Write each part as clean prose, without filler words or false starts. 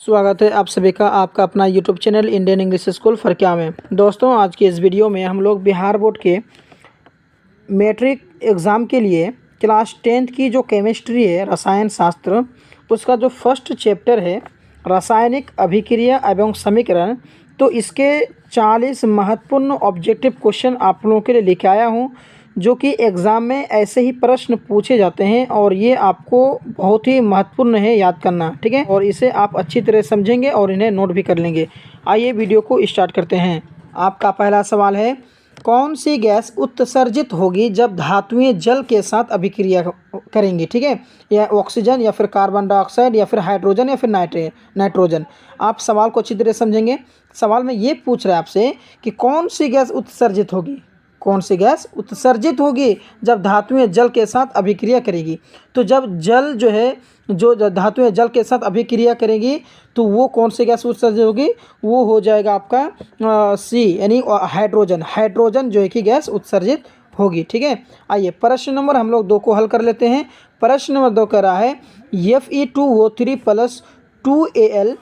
स्वागत है आप सभी का आपका अपना YouTube channel Indian English school फरक्या में। दोस्तों, आज के इस वीडियो में हम लोग बिहार बोर्ड के मैट्रिक एग्ज़ाम के लिए क्लास 10th की जो केमिस्ट्री है, रसायन शास्त्र, उसका जो फर्स्ट चैप्टर है रासायनिक अभिक्रिया एवं समीकरण, तो इसके 40 महत्वपूर्ण ऑब्जेक्टिव क्वेश्चन आप लोगों के लिए लेके आया हूँ, जो कि एग्ज़ाम में ऐसे ही प्रश्न पूछे जाते हैं और ये आपको बहुत ही महत्वपूर्ण है याद करना, ठीक है। और इसे आप अच्छी तरह समझेंगे और इन्हें नोट भी कर लेंगे। आइए वीडियो को स्टार्ट करते हैं। आपका पहला सवाल है, कौन सी गैस उत्सर्जित होगी जब धातुएं जल के साथ अभिक्रिया करेंगी, ठीक है। या ऑक्सीजन, या फिर कार्बन डाइऑक्साइड, या फिर हाइड्रोजन, या फिर नाइट्रोजन। आप सवाल को अच्छी तरह समझेंगे। सवाल में ये पूछ रहा है आपसे कि कौन सी गैस उत्सर्जित होगी, कौन सी गैस उत्सर्जित होगी जब धातुएं जल के साथ अभिक्रिया करेगी। तो जब जल जो है, जो धातुएं जल के साथ अभिक्रिया करेगी, तो वो कौन सी गैस उत्सर्जित होगी, वो हो जाएगा आपका सी, यानी हाइड्रोजन। हाइड्रोजन जो है कि गैस उत्सर्जित होगी, ठीक है। आइए प्रश्न नंबर हम लोग 2 को हल कर लेते हैं। प्रश्न नंबर 2 कह रहा है Fe2O3 + 2Al,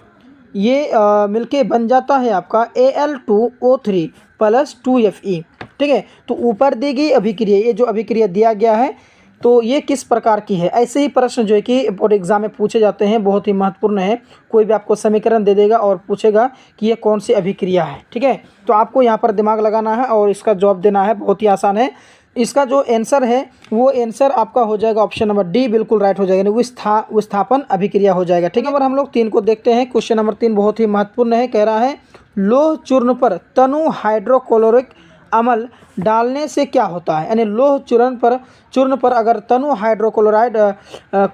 ये मिलके बन जाता है आपका Al2O3 + 2Fe, ठीक है। तो ऊपर दी गई अभिक्रिया, ये जो अभिक्रिया दिया गया है, तो ये किस प्रकार की है। ऐसे ही प्रश्न जो है कि बोर्ड एग्जाम में पूछे जाते हैं, बहुत ही महत्वपूर्ण है। कोई भी आपको समीकरण दे देगा और पूछेगा कि ये कौन सी अभिक्रिया है, ठीक है। तो आपको यहाँ पर दिमाग लगाना है और इसका जवाब देना है, बहुत ही आसान है। इसका जो आंसर है वो आंसर आपका हो जाएगा ऑप्शन नंबर डी, बिल्कुल राइट हो जाएगा, विस्थापन अभिक्रिया हो जाएगा, ठीक है। नंबर हम लोग 3 को देखते हैं। क्वेश्चन नंबर 3 बहुत ही महत्वपूर्ण है। कह रहा है, लोह चूर्ण पर तनु हाइड्रोक्लोरिक अम्ल डालने से क्या होता है। यानी लोह चूर्ण पर अगर तनु हाइड्रोक्लोराइड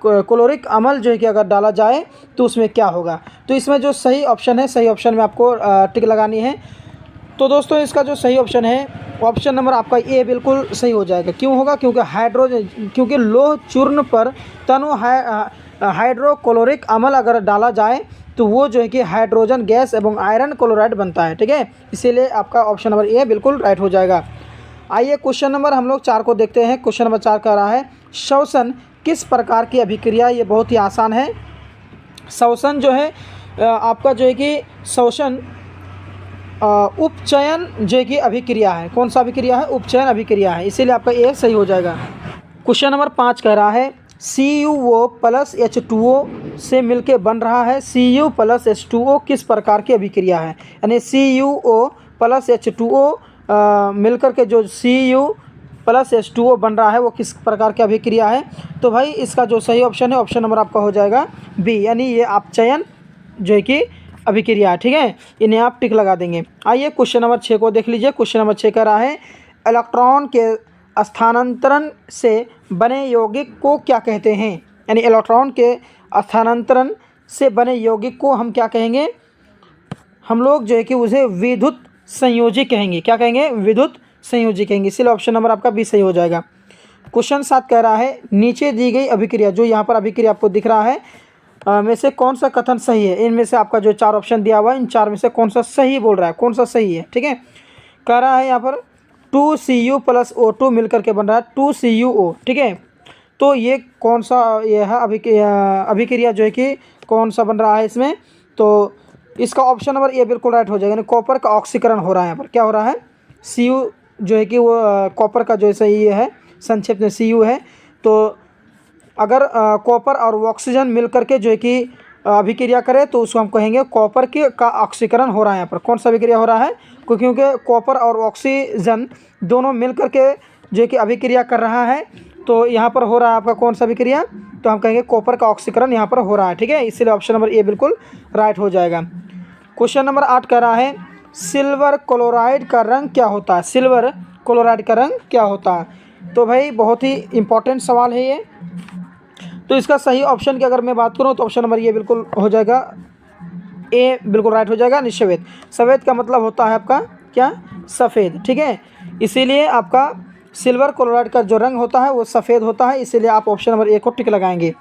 क्लोरिक अम्ल जो है कि अगर डाला जाए तो उसमें क्या होगा। तो इसमें जो सही ऑप्शन है, सही ऑप्शन में आपको टिक लगानी है। तो दोस्तों, इसका जो सही ऑप्शन है, ऑप्शन नंबर आपका ए बिल्कुल सही हो जाएगा। क्यों होगा? क्योंकि लोह चूर्ण पर तनु हाइड्रोक्लोरिक अम्ल अगर डाला जाए तो वो जो है कि हाइड्रोजन गैस एवं आयरन क्लोराइड बनता है, ठीक है। इसीलिए आपका ऑप्शन नंबर ए बिल्कुल राइट हो जाएगा। आइए क्वेश्चन नंबर हम लोग 4 को देखते हैं। क्वेश्चन नंबर 4 कह रहा है, श्वसन किस प्रकार की अभिक्रिया। ये बहुत ही आसान है। श्वसन जो है आपका जो है कि श्वसन उपचयन जो है कि अभिक्रिया है। कौन सा अभिक्रिया है? उपचयन अभिक्रिया है, इसीलिए आपका ए सही हो जाएगा। क्वेश्चन नंबर 5 कह रहा है, CuO + H2O से मिलके बन रहा है Cu + H2O किस प्रकार की अभिक्रिया है। यानी CuO + H2O मिलकर के जो Cu + H2O बन रहा है वो किस प्रकार की अभिक्रिया है। तो भाई इसका जो सही ऑप्शन है, ऑप्शन नंबर आपका हो जाएगा बी, यानी ये अपचयन जो है कि अभिक्रिया है, ठीक है। इन्हें आप टिक लगा देंगे। आइए क्वेश्चन नंबर 6 को देख लीजिए। क्वेश्चन नंबर 6 कह रहा है, इलेक्ट्रॉन के स्थानांतरण से बने यौगिक को क्या कहते हैं। यानी इलेक्ट्रॉन के स्थानांतरण से बने यौगिक को हम क्या कहेंगे? हम लोग जो है कि उसे विद्युत संयोजी कहेंगे। क्या कहेंगे? विद्युत संयोजी कहेंगे। इसलिए ऑप्शन नंबर आपका बी सही हो जाएगा। क्वेश्चन 7 कह रहा है, नीचे दी गई अभिक्रिया, जो यहाँ पर अभिक्रिया आपको दिख रहा है, में से कौन सा कथन सही है। इनमें से आपका जो 4 ऑप्शन दिया हुआ है, इन 4 में से कौन सा सही बोल रहा है, कौन सा सही है, ठीक है। कह रहा है यहाँ पर 2Cu + O2 मिलकर के बन रहा है 2CuO, ठीक है। तो ये कौन सा ये है अभिक्रिया जो है कि कौन सा बन रहा है इसमें। तो इसका ऑप्शन नंबर ए बिल्कुल राइट हो जाएगा। यानी कॉपर का ऑक्सीकरण हो रहा है। यहाँ पर क्या हो रहा है? Cu जो है कि वो कॉपर का जो सही है, संक्षेप में Cu है। तो अगर कॉपर और ऑक्सीजन मिलकर के जो है कि अभिक्रिया करे तो उसको हम कहेंगे कॉपर का ऑक्सीकरण हो रहा है। यहाँ पर कौन सा अभिक्रिया हो रहा है? क्योंकि कॉपर और ऑक्सीजन दोनों मिलकर के जो कि अभिक्रिया कर रहा है, तो यहाँ पर हो रहा है आपका कौन सा अभिक्रिया? तो हम कहेंगे कॉपर का ऑक्सीकरण यहाँ पर हो रहा है, ठीक है। इसलिए ऑप्शन नंबर ए बिल्कुल राइट हो जाएगा। क्वेश्चन नंबर 8 कह रहा है, सिल्वर क्लोराइड का रंग क्या होता है। सिल्वर क्लोराइड का रंग क्या होता है। तो भाई बहुत ही इंपॉर्टेंट सवाल है ये। तो इसका सही ऑप्शन की अगर मैं बात करूँ तो ऑप्शन नंबर ये बिल्कुल हो जाएगा, ए बिल्कुल राइट हो जाएगा। निश्वेत, सफ़ेद का मतलब होता है आपका क्या? सफ़ेद, ठीक है। इसीलिए आपका सिल्वर क्लोराइड का जो रंग होता है वो सफ़ेद होता है, इसीलिए आप ऑप्शन नंबर ए को टिक लगाएंगे।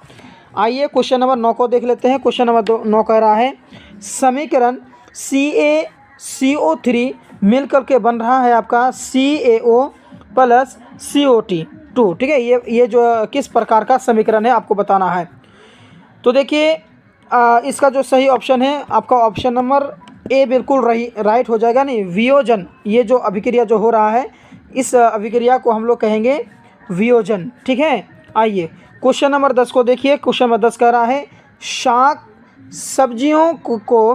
आइए क्वेश्चन नंबर 9 को देख लेते हैं। क्वेश्चन नंबर 9 कह रहा है, समीकरण CaCO3 मिलकर के बन रहा है आपका CaO + CO2, ठीक है। ये जो किस प्रकार का समीकरण है आपको बताना है। तो देखिए इसका जो सही ऑप्शन है आपका ऑप्शन नंबर ए बिल्कुल राइट हो जाएगा। नहीं, वियोजन, ये जो अभिक्रिया जो हो रहा है इस अभिक्रिया को हम लोग कहेंगे वियोजन। ठीक है, आइए क्वेश्चन नंबर 10 को देखिए। क्वेश्चन नंबर 10 कह रहा है शाक सब्जियों को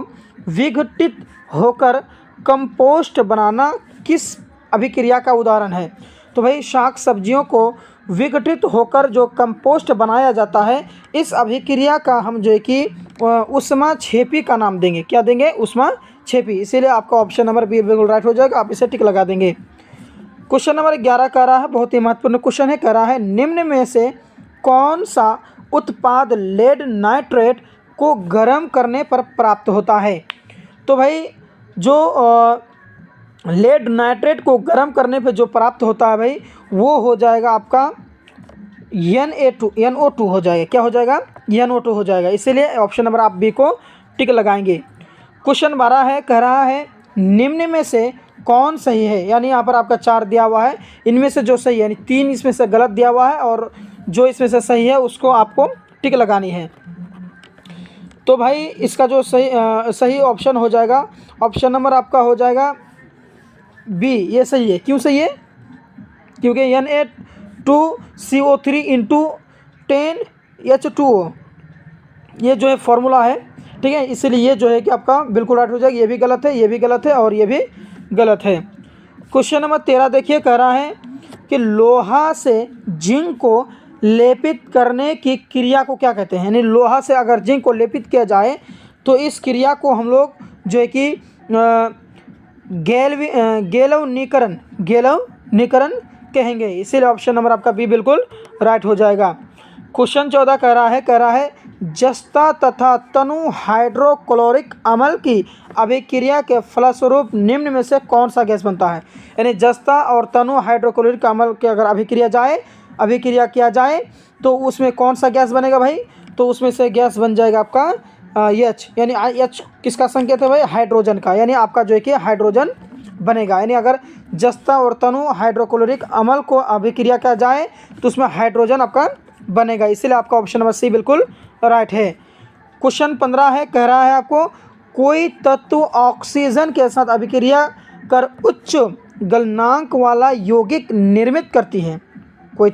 विघटित होकर कंपोस्ट बनाना किस अभिक्रिया का उदाहरण है। तो भाई शाक सब्जियों को विघटित होकर जो कंपोस्ट बनाया जाता है इस अभिक्रिया का हम जो है कि ऊष्माक्षेपी का नाम देंगे। क्या देंगे? ऊष्माक्षेपी। इसीलिए आपका ऑप्शन नंबर बी बिल्कुल राइट हो जाएगा, आप इसे टिक लगा देंगे। क्वेश्चन नंबर 11 कह रहा है, बहुत ही महत्वपूर्ण क्वेश्चन है, कह रहा है निम्न में से कौन सा उत्पाद लेड नाइट्रेट को गर्म करने पर प्राप्त होता है। तो भाई जो लेड नाइट्रेट को गर्म करने पे जो प्राप्त होता है भाई वो हो जाएगा आपका NO2 हो जाएगा। क्या हो जाएगा? NO2 हो जाएगा। इसीलिए ऑप्शन नंबर आप बी को टिक लगाएंगे। क्वेश्चन 12 है, कह रहा है निम्न में से कौन सही है। यानी यहाँ पर आपका 4 दिया हुआ है, इनमें से जो सही है, यानी 3 इसमें से गलत दिया हुआ है और जो इसमें से सही है उसको आपको टिक लगानी है। तो भाई इसका जो सही ऑप्शन हो जाएगा, ऑप्शन नंबर आपका हो जाएगा बी, ये सही है। क्यों सही है? क्योंकि Na2CO3 इंटू 10H2O ये जो है फॉर्मूला है। ठीक है, इसलिए ये जो है कि आपका बिल्कुल राइट हो जाएगा। ये भी गलत है, ये भी गलत है और ये भी गलत है। क्वेश्चन नंबर 13 देखिए, कह रहा है कि लोहा से जिंक को लेपित करने की क्रिया को क्या कहते हैं। यानी लोहा से अगर जिंक को लेपित किया जाए तो इस क्रिया को हम लोग जो है कि गैल्वनीकरण कहेंगे। इसीलिए ऑप्शन नंबर आपका बी बिल्कुल राइट हो जाएगा। क्वेश्चन 14 कह रहा है जस्ता तथा तनु हाइड्रोक्लोरिक अम्ल की अभिक्रिया के फलस्वरूप निम्न में से कौन सा गैस बनता है। यानी जस्ता और तनु हाइड्रोक्लोरिक अम्ल की अगर अभिक्रिया किया जाए तो उसमें कौन सा गैस बनेगा भाई। तो उसमें से गैस बन जाएगा आपका H। यानी H किसका संकेत है भाई? हाइड्रोजन का। यानी आपका जो है कि हाइड्रोजन बनेगा। यानी अगर जस्ता और तनु हाइड्रोक्लोरिक अम्ल को अभिक्रिया किया जाए तो उसमें हाइड्रोजन आपका बनेगा। इसीलिए आपका ऑप्शन नंबर सी बिल्कुल राइट है। क्वेश्चन 15 है, कह रहा है आपको कोई तत्व ऑक्सीजन के साथ अभिक्रिया कर उच्च गलनांक वाला यौगिक निर्मित करती है। कोई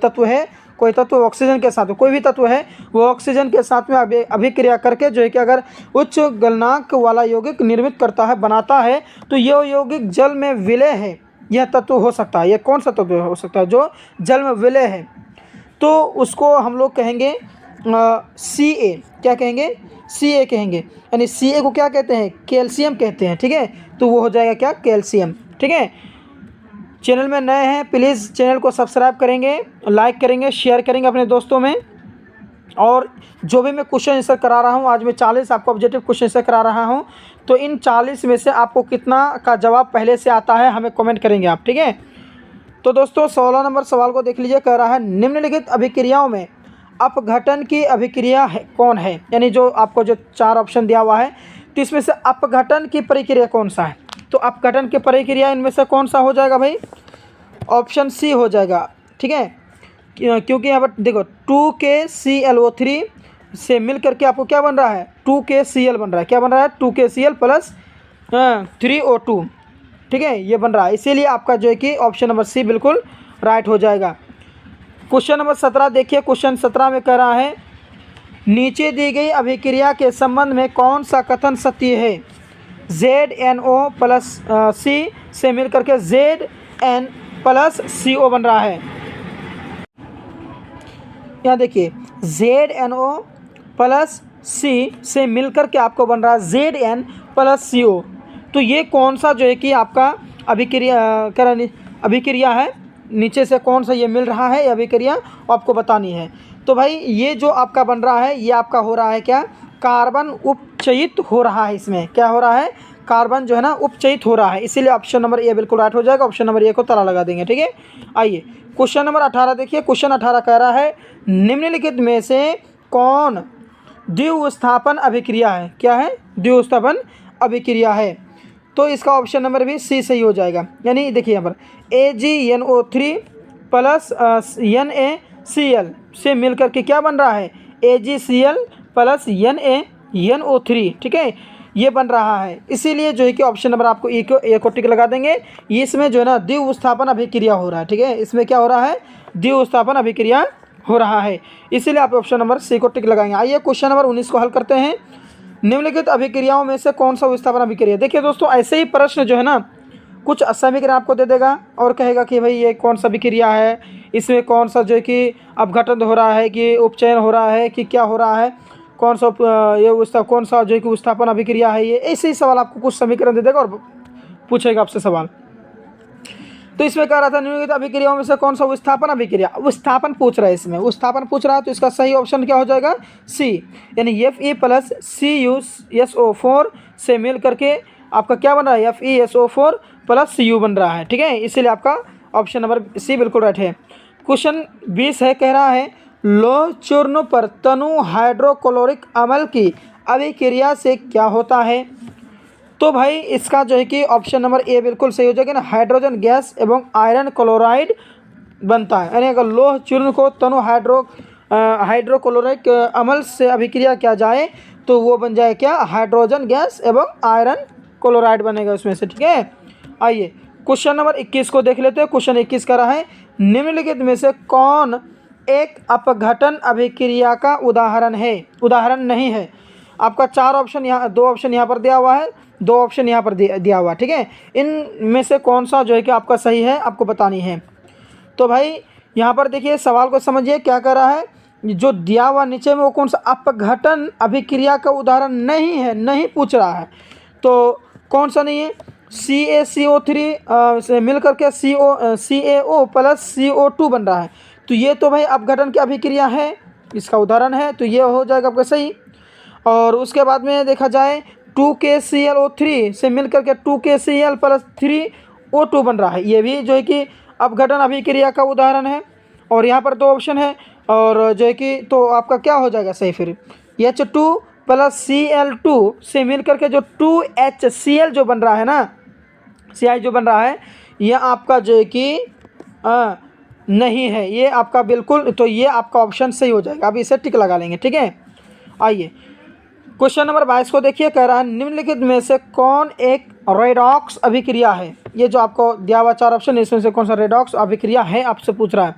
तत्व ऑक्सीजन के साथ, कोई भी तत्व है वो ऑक्सीजन के साथ में अभिक्रिया करके जो है कि अगर उच्च गलनांक वाला यौगिक निर्मित करता है, बनाता है, तो यह यौगिक जल में विलय है। यह तत्व हो सकता है, यह कौन सा तत्व हो सकता है जो जल में विलय है। तो उसको हम लोग कहेंगे Ca। क्या कहेंगे? Ca कहेंगे। यानी Ca को क्या कहते हैं? कैल्शियम कहते हैं। ठीक है, तो वो हो जाएगा क्या? कैल्शियम। ठीक है, चैनल में नए हैं प्लीज़ चैनल को सब्सक्राइब करेंगे, लाइक करेंगे, शेयर करेंगे अपने दोस्तों में। और जो भी मैं क्वेश्चन आंसर करा रहा हूँ, आज मैं 40 आपको ऑब्जेक्टिव क्वेश्चन आंसर करा रहा हूँ, तो इन 40 में से आपको कितना का जवाब पहले से आता है हमें कमेंट करेंगे आप। ठीक है, तो दोस्तों 16 नंबर सवाल को देख लीजिए। कह रहा है निम्नलिखित अभिक्रियाओं में अपघटन की अभिक्रिया कौन है। यानी जो आपको जो 4 ऑप्शन दिया हुआ है तो इसमें से अपघटन की प्रक्रिया कौन सा है। तो अपघटन की प्रक्रिया इनमें से कौन सा हो जाएगा भाई? ऑप्शन सी हो जाएगा। ठीक है, क्योंकि यहाँ पर देखो 2KClO3 से मिल करके आपको क्या बन रहा है? 2KCl बन रहा है। क्या बन रहा है? 2KCl plus 3O2। ठीक है, ये बन रहा है। इसीलिए आपका जो है कि ऑप्शन नंबर सी बिल्कुल राइट हो जाएगा। क्वेश्चन नंबर 17 देखिए। क्वेश्चन 17 में कह रहा है नीचे दी गई अभिक्रिया के संबंध में कौन सा कथन सत्य है। ZNO प्लस C से मिल करके Zn प्लस CO बन रहा है। यहाँ देखिए ZNO प्लस C से मिलकर के आपको बन रहा है Zn प्लस CO। तो ये कौन सा जो है कि आपका अभिक्रिया है, नीचे से कौन सा ये मिल रहा है, ये अभिक्रिया आपको बतानी है। तो भाई ये जो आपका बन रहा है ये आपका हो रहा है क्या? कार्बन उपचयित हो रहा है। इसमें क्या हो रहा है? कार्बन जो है ना उपचयित हो रहा है। इसीलिए ऑप्शन नंबर ए बिल्कुल राइट हो जाएगा। ऑप्शन नंबर ए को ताला लगा देंगे। ठीक है, आइए क्वेश्चन नंबर 18 देखिए। क्वेश्चन 18 कह रहा है निम्नलिखित में से कौन द्विस्थापन अभिक्रिया है। क्या है? द्विस्थापन अभिक्रिया है। तो इसका ऑप्शन नंबर भी सी सही हो जाएगा। यानी देखिए यहाँ पर AgNO3 प्लस NaCl से मिलकर के क्या बन रहा है? AgCl प्लस Na NO3, ठीक है, ये बन रहा है। इसीलिए जो है कि ऑप्शन नंबर आपको ए को टिक लगा देंगे। इसमें जो है ना द्विउत्स्थापन अभिक्रिया हो रहा है, ठीक है, इसमें क्या हो रहा है, द्विउत्स्थापन अभिक्रिया हो रहा है, इसीलिए आप ऑप्शन नंबर सी को टिक लगाएंगे। आइए क्वेश्चन नंबर 19 को हल करते हैं। निम्नलिखित अभिक्रियाओं में से कौन सा विस्थापन अभिक्रिया। देखिए दोस्तों, ऐसे ही प्रश्न जो है ना कुछ समीकरण आपको दे देगा और कहेगा कि भाई ये कौन सा अभिक्रिया है, इसमें कौन सा जो है कि अपघटन हो रहा है कि उपचयन हो रहा है कि क्या हो रहा है, कौन सा कौन सा जो है कि विस्थापन अभिक्रिया है। ये ऐसे ही सवाल आपको कुछ समीकरण दे देगा और पूछेगा आपसे सवाल। तो इसमें कह रहा था निम्नलिखित अभिक्रियाओं में से कौन सा विस्थापन अभिक्रिया, विस्थापन पूछ रहा है, इसमें विस्थापन पूछ रहा है, तो इसका सही ऑप्शन क्या हो जाएगा, सी, यानी Fe प्लस CuSO4 से मिल करके आपका क्या बन रहा है, FeSO4 प्लस Cu बन रहा है, ठीक है, इसीलिए आपका ऑप्शन नंबर सी बिल्कुल राइट है। क्वेश्चन 20 है, कह रहा है लौह चूर्ण पर तनु हाइड्रोक्लोरिक अम्ल की अभिक्रिया से क्या होता है। तो भाई इसका जो है कि ऑप्शन नंबर ए बिल्कुल सही हो जाएगा ना, हाइड्रोजन गैस एवं आयरन क्लोराइड बनता है। यानी अगर लोह चूर्ण को तनु हाइड्रोक्लोरिक अम्ल से अभिक्रिया किया जाए तो वो बन जाए क्या, हाइड्रोजन गैस एवं आयरन क्लोराइड बनेगा उसमें से, ठीक है। आइए क्वेश्चन नंबर 21 को देख लेते हैं। क्वेश्चन 21 कर रहा है निम्नलिखित में से कौन एक अपघटन अभिक्रिया का उदाहरण है, उदाहरण नहीं है। आपका 4 ऑप्शन यहाँ, 2 ऑप्शन यहाँ पर दिया हुआ है, 2 ऑप्शन यहाँ पर दिया हुआ है, ठीक है। इनमें से कौन सा जो है कि आपका सही है आपको बतानी है। तो भाई यहाँ पर देखिए सवाल को समझिए क्या कर रहा है, जो दिया हुआ नीचे में वो कौन सा अपघटन अभिक्रिया का उदाहरण नहीं है, नहीं पूछ रहा है। तो कौन सा नहीं है, CaCO3 से मिल करके CaO प्लस CO2 बन रहा है, तो ये तो भाई अपघटन की अभिक्रिया है, इसका उदाहरण है, तो ये हो जाएगा आपका सही। और उसके बाद में देखा जाए 2KClO3 से मिल करके 2KCl प्लस 3O2 बन रहा है, ये भी जो है कि अपघटन अभिक्रिया का उदाहरण है। और यहाँ पर 2 ऑप्शन है और जो है कि तो आपका क्या हो जाएगा सही, फिर H2 प्लस Cl2 से मिल करके जो 2HCl जो बन रहा है ना, CI जो बन रहा है, यह आपका जो है कि नहीं है, ये आपका बिल्कुल, तो ये आपका ऑप्शन सही हो जाएगा। अब इसे टिक लगा लेंगे, ठीक है। आइए क्वेश्चन नंबर 22 को देखिए, कह रहा है निम्नलिखित में से कौन एक रेडॉक्स अभिक्रिया है। ये जो आपको दिया हुआ 4 ऑप्शन है, इसमें से कौन सा रेडॉक्स अभिक्रिया है आपसे पूछ रहा है।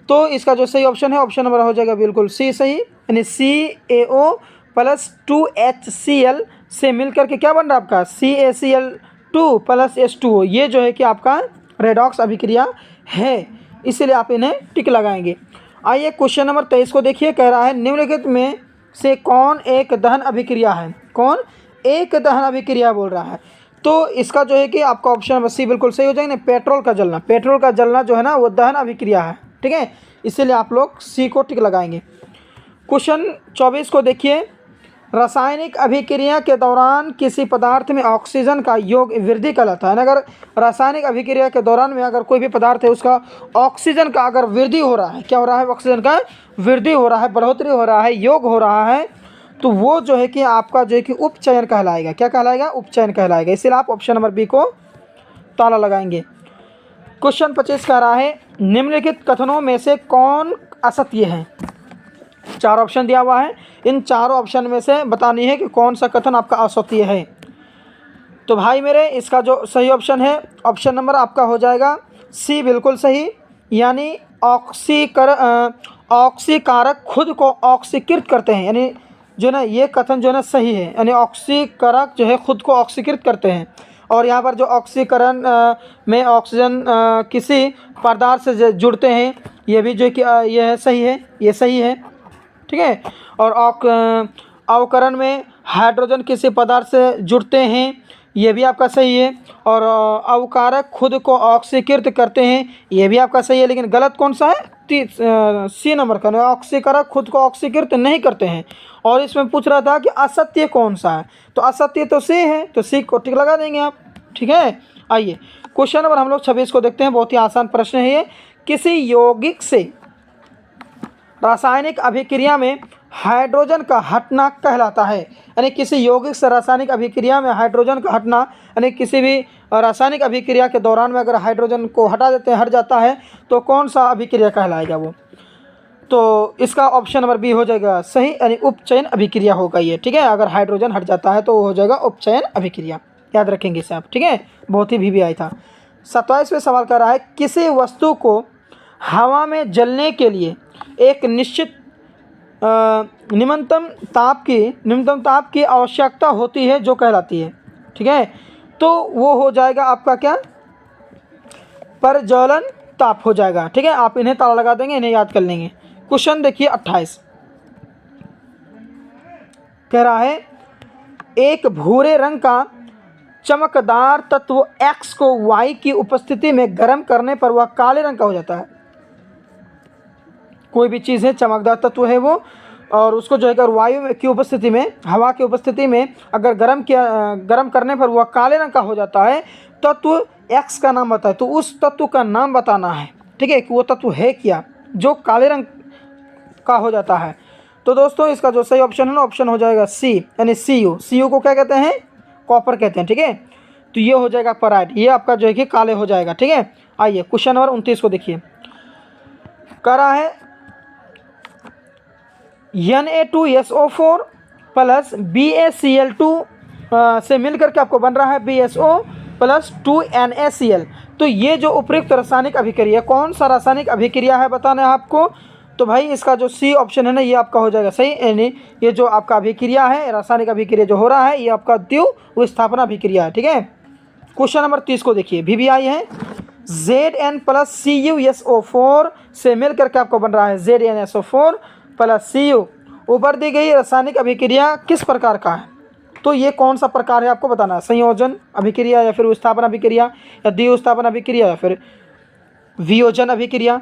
तो इसका जो सही ऑप्शन है ऑप्शन नंबर हो जाएगा बिल्कुल सी सही, यानी CaO प्लस 2HCl से मिल करके क्या बन रहा है आपका CaCl2 प्लस H2O, ये जो है कि आपका रेडॉक्स अभिक्रिया है, इसीलिए आप इन्हें टिक लगाएंगे। आइए क्वेश्चन नंबर 23 को देखिए, कह रहा है निम्नलिखित में से कौन एक दहन अभिक्रिया है, कौन एक दहन अभिक्रिया बोल रहा है। तो इसका जो है कि आपका ऑप्शन नंबर सी बिल्कुल सही हो जाएगा ना, पेट्रोल का जलना, पेट्रोल का जलना जो है ना वो दहन अभिक्रिया है, ठीक है, इसीलिए आप लोग सी को टिक लगाएंगे। क्वेश्चन 24 को देखिए, रासायनिक अभिक्रिया के दौरान किसी पदार्थ में ऑक्सीजन का योग वृद्धि कहलाता है। अगर रासायनिक अभिक्रिया के दौरान में अगर कोई भी पदार्थ है उसका ऑक्सीजन का अगर वृद्धि हो रहा है, क्या हो रहा है, ऑक्सीजन का वृद्धि हो रहा है, बढ़ोतरी हो रहा है, योग हो रहा है, तो वो जो है कि आपका जो है कि उपचयन कहलाएगा। क्या कहलाएगा, उपचयन कहलाएगा, इसीलिए आप ऑप्शन नंबर बी को ताला लगाएंगे। क्वेश्चन 25 कह रहा है निम्नलिखित कथनों में से कौन असत्य है। 4 ऑप्शन दिया हुआ है, इन 4 ऑप्शन में से बतानी है कि कौन सा कथन आपका असत्य है। तो भाई मेरे इसका जो सही ऑप्शन है ऑप्शन नंबर आपका हो जाएगा सी बिल्कुल सही, यानी ऑक्सीकारक खुद को ऑक्सीकृत करते हैं, यानी जो ना ये कथन जो है ना सही है, यानी ऑक्सीकारक जो है खुद को ऑक्सीकृत करते हैं। और यहाँ पर जो ऑक्सीकरण में ऑक्सीजन किसी पदार्थ से जुड़ते हैं, ये भी जो कि यह है सही है, ये सही है, ठीक है। और अवकरण में हाइड्रोजन किसी पदार्थ से जुड़ते हैं, ये भी आपका सही है। और अवकारक खुद को ऑक्सीकृत करते हैं, ये भी आपका सही है, लेकिन गलत कौन सा है, सी नंबर का, ऑक्सीकारक खुद को ऑक्सीकृत नहीं करते हैं। और इसमें पूछ रहा था कि असत्य कौन सा है, तो असत्य तो सी है, तो सी को टिक लगा देंगे आप, ठीक है। आइए क्वेश्चन नंबर हम लोग 26 को देखते हैं, बहुत ही आसान प्रश्न है ये। किसी यौगिक से रासायनिक अभिक्रिया में हाइड्रोजन का हटना कहलाता है, यानी किसी यौगिक से रासायनिक अभिक्रिया में हाइड्रोजन का हटना, यानी किसी भी रासायनिक अभिक्रिया के दौरान में अगर हाइड्रोजन को हटा देते हैं, हट जाता है, तो कौन सा अभिक्रिया कहलाएगा वो। तो इसका ऑप्शन नंबर बी हो जाएगा सही, यानी उपचयन अभिक्रिया होगा ये। ठीक है, अगर हाइड्रोजन हट जाता है तो वो हो जाएगा उपचयन अभिक्रिया। याद रखेंगे इसे आप। ठीक है, बहुत ही वीवीआई था। 27वें सवाल कर रहा है, किसी वस्तु को हवा में जलने के लिए एक निश्चित न्यूनतम ताप की आवश्यकता होती है जो कहलाती है। ठीक है, तो वो हो जाएगा आपका क्या, प्रज्वलन ताप हो जाएगा। ठीक है, आप इन्हें ताला लगा देंगे, इन्हें याद कर लेंगे। क्वेश्चन देखिए 28 कह रहा है, एक भूरे रंग का चमकदार तत्व X को Y की उपस्थिति में गर्म करने पर वह काले रंग का हो जाता है। कोई भी चीज़ है, चमकदार तत्व है वो, और उसको जो है अगर वायु की उपस्थिति में, हवा की उपस्थिति में अगर गर्म करने पर वह काले रंग का हो जाता है। तत्व X का नाम बताए, तो उस तत्व का नाम बताना है। ठीक है, कि वो तत्व है क्या जो काले रंग का हो जाता है। तो दोस्तों इसका जो सही ऑप्शन है ना, ऑप्शन हो जाएगा सी, यानी Cu को क्या कहते हैं, कॉपर कहते हैं। ठीक है, तो ये हो जाएगा आपका राइट, ये आपका जो है कि काले हो जाएगा। ठीक है, आइए क्वेश्चन नंबर 29 को देखिए। कह रहा है Na2SO4 प्लस BaCl2 से मिलकर के आपको बन रहा है BSO प्लस 2NaCl। तो ये जो उपयुक्त रासायनिक अभिक्रिया, कौन सा रासायनिक अभिक्रिया है बताना है आपको। तो भाई इसका जो सी ऑप्शन है ना, ये आपका हो जाएगा सही, यानी ये जो आपका अभिक्रिया है, रासायनिक अभिक्रिया जो हो रहा है, ये आपका द्वितीय विस्थापन अभिक्रिया है। ठीक है, क्वेश्चन नंबर 30 को देखिए, VBI है Zn प्लस CuSO4 से मिलकर के आपको बन रहा है ZnSO4 प्लस Cu। ऊपर दी गई रासायनिक अभिक्रिया किस प्रकार का है, तो ये कौन सा प्रकार है आपको बताना है, संयोजन अभिक्रिया या फिर विस्थापन अभिक्रिया या द्विविस्थापन अभिक्रिया या फिर वियोजन अभिक्रिया।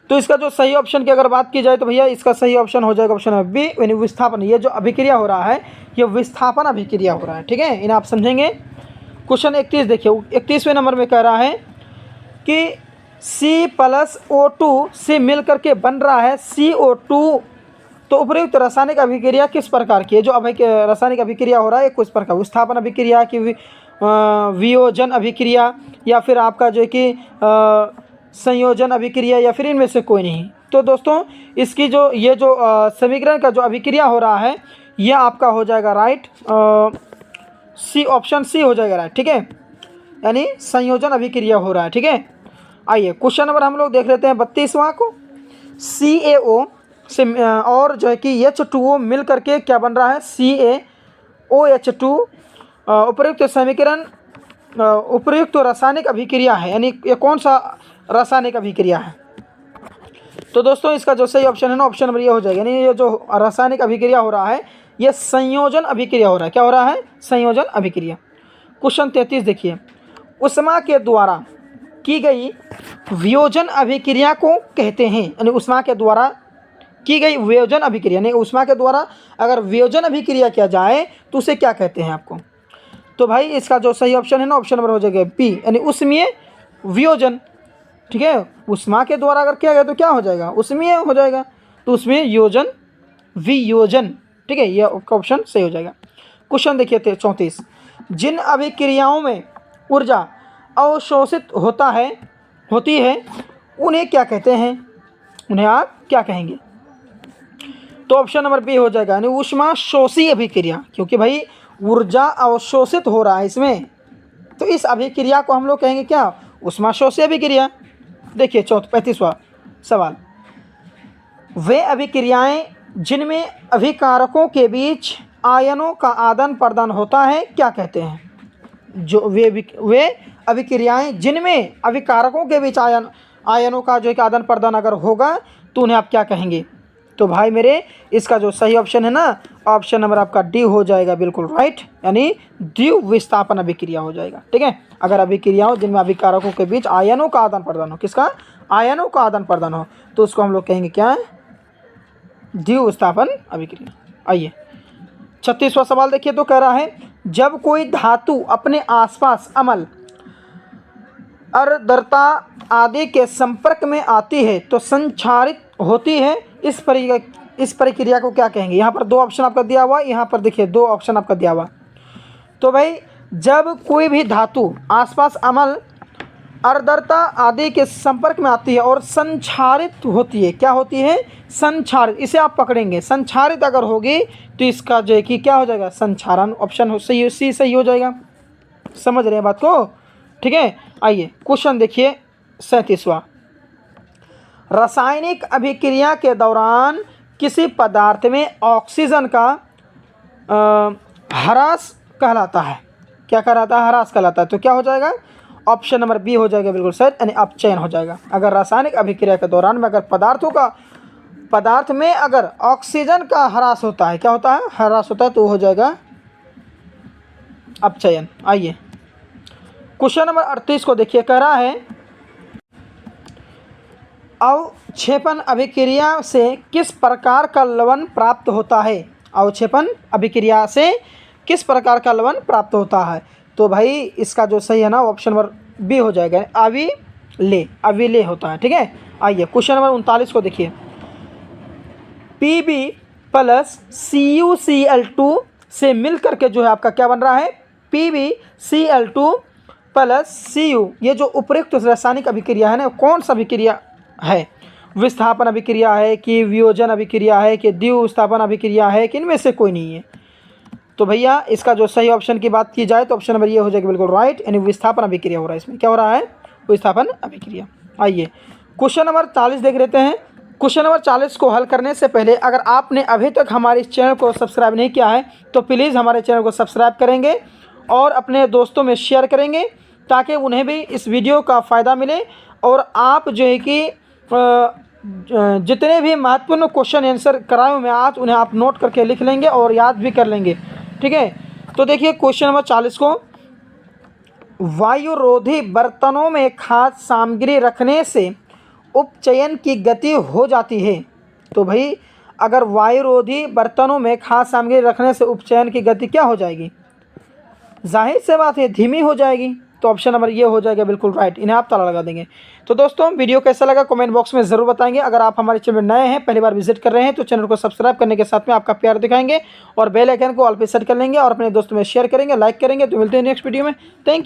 तो इसका जो सही ऑप्शन की अगर बात की जाए तो भैया इसका सही ऑप्शन हो जाएगा ऑप्शन नंबर बी, यानी विस्थापन। ये जो अभिक्रिया हो रहा है ये विस्थापन अभिक्रिया हो रहा है। ठीक है, इन्हें आप समझेंगे। क्वेश्चन 31 देखिए, 31वें नंबर में कह रहा है कि C प्लस O2 से मिलकर के बन रहा है CO2। तो उपयुक्त रासायनिक अभिक्रिया किस प्रकार की है, जो रासायनिक अभिक्रिया हो रहा है किस प्रकार, विस्थापन अभिक्रिया की वियोजन अभिक्रिया या फिर आपका जो है कि संयोजन अभिक्रिया या फिर इनमें से कोई नहीं। तो दोस्तों इसकी जो ये जो समीकरण का जो अभिक्रिया हो रहा है ये आपका हो जाएगा राइट, सी, ऑप्शन सी हो जाएगा राइट। ठीक है, यानी संयोजन अभिक्रिया हो रहा है। ठीक है, आइए क्वेश्चन नंबर हम लोग देख लेते हैं 32वां को। CaO से और जो है कि H2O मिल करके क्या बन रहा है, CaOH2। उपयुक्त समीकरण, उपयुक्त रासायनिक अभिक्रिया है, यानी ये कौन सा रासायनिक अभिक्रिया है। तो दोस्तों इसका जो सही ऑप्शन है ना, ऑप्शन नंबर ये हो जाएगा, यानी ये जो रासायनिक अभिक्रिया हो रहा है ये संयोजन अभिक्रिया हो रहा है। क्या हो रहा है, संयोजन अभिक्रिया। क्वेश्चन 33 देखिए, ऊष्मा के द्वारा की गई वियोजन अभिक्रिया को कहते हैं, यानी ऊष्मा के द्वारा की गई वियोजन अभिक्रिया, यानी ऊष्मा के द्वारा अगर वियोजन अभिक्रिया किया जाए तो उसे क्या कहते हैं आपको। तो भाई इसका जो सही ऑप्शन है ना, ऑप्शन नंबर हो जाएगा बी, यानी ऊष्मीय वियोजन। ठीक है, ऊष्मा के द्वारा अगर किया गया तो क्या हो जाएगा, ऊष्मीय हो जाएगा, तो उसमें योजन वियोजन। ठीक है, यह ऑप्शन सही हो जाएगा। क्वेश्चन देखिए 34, जिन अभिक्रियाओं में ऊर्जा अवशोषित होती है उन्हें क्या कहते हैं, उन्हें आप क्या कहेंगे। तो ऑप्शन नंबर बी हो जाएगा, यानी ऊष्मा शोषी अभिक्रिया, क्योंकि भाई ऊर्जा अवशोषित हो रहा है इसमें, तो इस अभिक्रिया को हम लोग कहेंगे क्या, ऊष्मा शोषी अभिक्रिया। देखिए 35वां सवाल, वे अभिक्रियाएं जिनमें अभिकारकों के बीच आयनों का आदान प्रदान होता है क्या कहते हैं। जो वे अभिक्रियाएं जिनमें अभिकारकों के बीच आयनों का जो है आदान प्रदान अगर होगा तो उन्हें आप क्या कहेंगे। तो भाई मेरे इसका जो सही ऑप्शन है ना, ऑप्शन नंबर आपका डी हो जाएगा बिल्कुल राइट, यानी द्विविस्थापन अभिक्रिया हो जाएगा। ठीक है, अगर अभिक्रियाओं जिनमें अभिकारकों के बीच आयनों का आदान प्रदान हो, किसका, आयनों का आदान प्रदान हो, तो उसको हम लोग कहेंगे क्या, द्विविस्थापन अभिक्रिया। आइए 36वां सवाल देखिए, तो कह रहा है जब कोई धातु अपने आसपास अम्ल, अर्द्रता आदि के संपर्क में आती है तो संक्षारित होती है, इस प्रक्रिया को क्या कहेंगे। यहाँ पर दो ऑप्शन आपका दिया हुआ, यहाँ पर देखिए दो ऑप्शन आपका दिया हुआ। तो भाई जब कोई भी धातु आसपास अम्ल, आर्द्रता आदि के संपर्क में आती है और संक्षारित होती है। क्या होती है? संक्षारित। इसे आप पकड़ेंगे, संक्षारित अगर होगी तो इसका जो है कि क्या हो जाएगा? संक्षारण। ऑप्शन सही, सी सही हो जाएगा। समझ रहे हैं बात को? ठीक है, आइए क्वेश्चन देखिए 37वां। रासायनिक अभिक्रिया के दौरान किसी पदार्थ में ऑक्सीजन का ह्रास कहलाता है। क्या कहलाता है? ह्रास कहलाता है। तो क्या हो जाएगा? ऑप्शन नंबर बी हो जाएगा बिल्कुल सही, यानी अपचयन हो जाएगा। अगर रासायनिक अभिक्रिया के दौरान में अगर पदार्थ में अगर ऑक्सीजन का ह्रास होता है, क्या होता है? ह्रास होता है, तो हो जाएगा अपचयन। आइए क्वेश्चन नंबर 38 को देखिए, कह रहा है अवक्षेपण अभिक्रिया से किस प्रकार का लवण प्राप्त होता है? अवक्षेपण अभिक्रिया से किस प्रकार का लवण प्राप्त होता है? तो भाई इसका जो सही है ना, ऑप्शन नंबर बी हो जाएगा, अविले होता है। ठीक है, आइए क्वेश्चन नंबर 39 को देखिए। Pb प्लस CuCl2 से मिल करके जो है आपका क्या बन रहा है? PbCl2 plus Cu। ये जो उपयुक्त रासायनिक अभिक्रिया है ना, कौन सा अभिक्रिया है? विस्थापन अभिक्रिया है कि वियोजन अभिक्रिया है कि द्विस्थापन अभिक्रिया है कि इनमें से कोई नहीं है? तो भैया इसका जो सही ऑप्शन की बात की जाए तो ऑप्शन नंबर ये हो जाएगा बिल्कुल राइट, यानी विस्थापन अभिक्रिया हो रहा है। इसमें क्या हो रहा है? विस्थापन अभिक्रिया। आइए क्वेश्चन नंबर 40 देख लेते हैं। क्वेश्चन नंबर 40 को हल करने से पहले अगर आपने अभी तक हमारे इस चैनल को सब्सक्राइब नहीं किया है तो प्लीज़ हमारे चैनल को सब्सक्राइब करेंगे और अपने दोस्तों में शेयर करेंगे ताकि उन्हें भी इस वीडियो का फ़ायदा मिले और आप जो है कि जितने भी महत्वपूर्ण क्वेश्चन आंसर कराए हुए मैं आज उन्हें आप नोट करके लिख लेंगे और याद भी कर लेंगे। ठीक है, तो देखिए क्वेश्चन नंबर 40 को, वायुरोधी बर्तनों में खाद्य सामग्री रखने से उपचयन की गति हो जाती है। तो भाई अगर वायुरोधी बर्तनों में खाद्य सामग्री रखने से उपचयन की गति क्या हो जाएगी? जाहिर से बात है, धीमी हो जाएगी। तो ऑप्शन नंबर ये हो जाएगा बिल्कुल राइट, इन्हें आप ताला लगा देंगे। तो दोस्तों वीडियो कैसा लगा कमेंट बॉक्स में ज़रूर बताएंगे। अगर आप हमारे चैनल में नए हैं, पहली बार विजिट कर रहे हैं, तो चैनल को सब्सक्राइब करने के साथ में आपका प्यार दिखाएंगे और बेल आइकन को ऑल पे सेट कर लेंगे और अपने दोस्तों में शेयर करेंगे, लाइक करेंगे। तो मिलते हैं नेक्स्ट वीडियो में। Thank you.